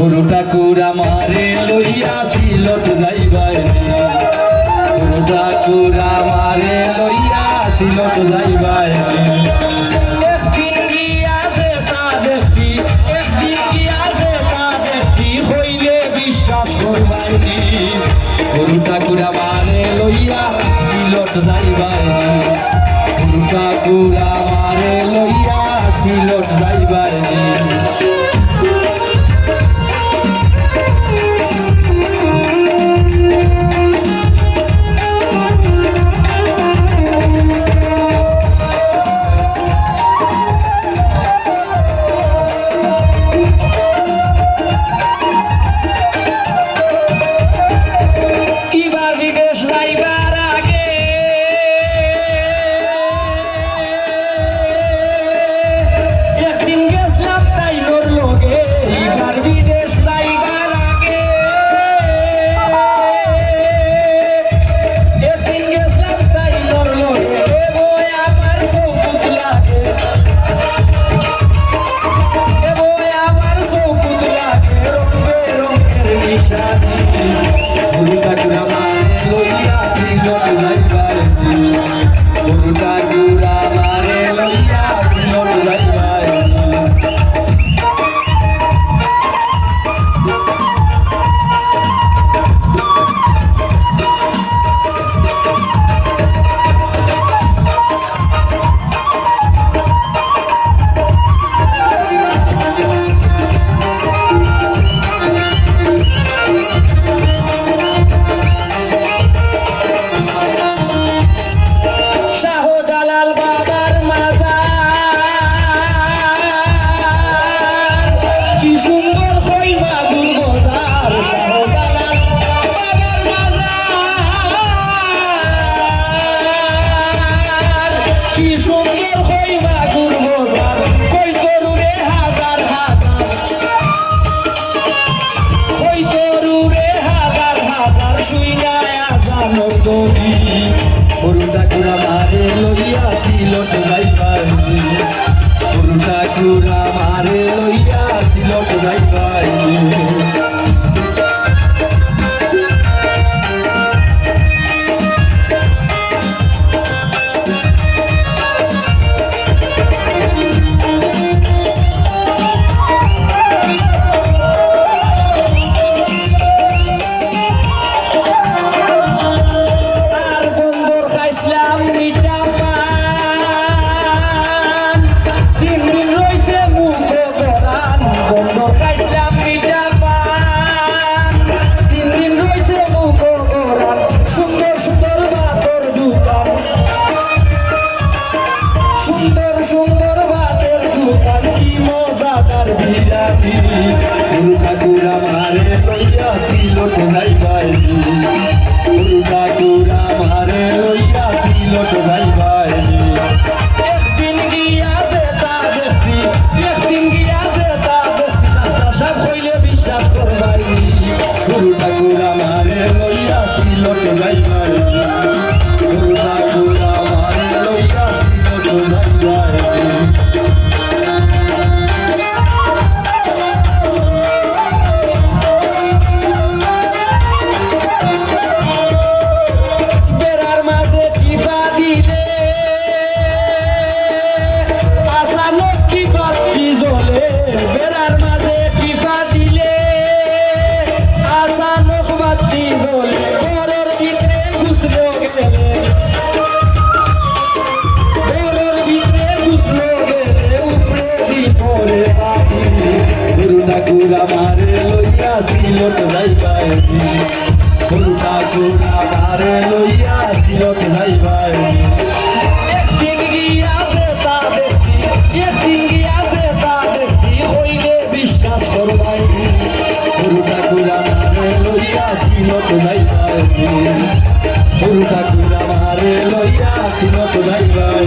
গুরু ঠাকুর আমারে লইয়া সিলট যাইবাই গুরু ঠাকুর আমারে লইয়া সিলট যাইবাই একদিন গিয়া যে তা দেখছি একদিন গিয়া যে তা দেখছি হইলে বিশ্বাস করবাই গুরু ঠাকুর আমারে লইয়া সিলট যাইবাই গুরু ঠাকুর আমারে লইয়া সিলট যাইবাই গুরু ঠাকুর আমারে লইয়া সিলট যাইবাই গুরু ঠাকুর আমারে লইয়া সিলট যাইবাই গুরু ঠাকুর আমারে লইয়া সিলট যাইবাই গুরু ঠাকুর আমারে লইয়া সিলট যাইবাই একদিন গিয়া যে তা দেখছি একদিন গিয়া যে তা দেখছি সব হইলে বিশ্বাস করবাই গুরু ঠাকুর আমারে লইয়া সিলট যাইবাই গুরু ঠাকুর আমারে লইয়া সিলট যাইবাই গুরু ঠাকুর আমারে লইয়া সিলট যাইবাই গুরু ঠাকুর আমারে লইয়া সিলট যাইবাই একদিন গিয়া যে তা দেখছি একদিন গিয়া যে তা দেখছি হইলে বিশ্বাস করবাই গুরু ঠাকুর আমারে লইয়া সিলট যাইবাই গুরু ঠাকুর আমারে লইয়া সিলট যাইবাই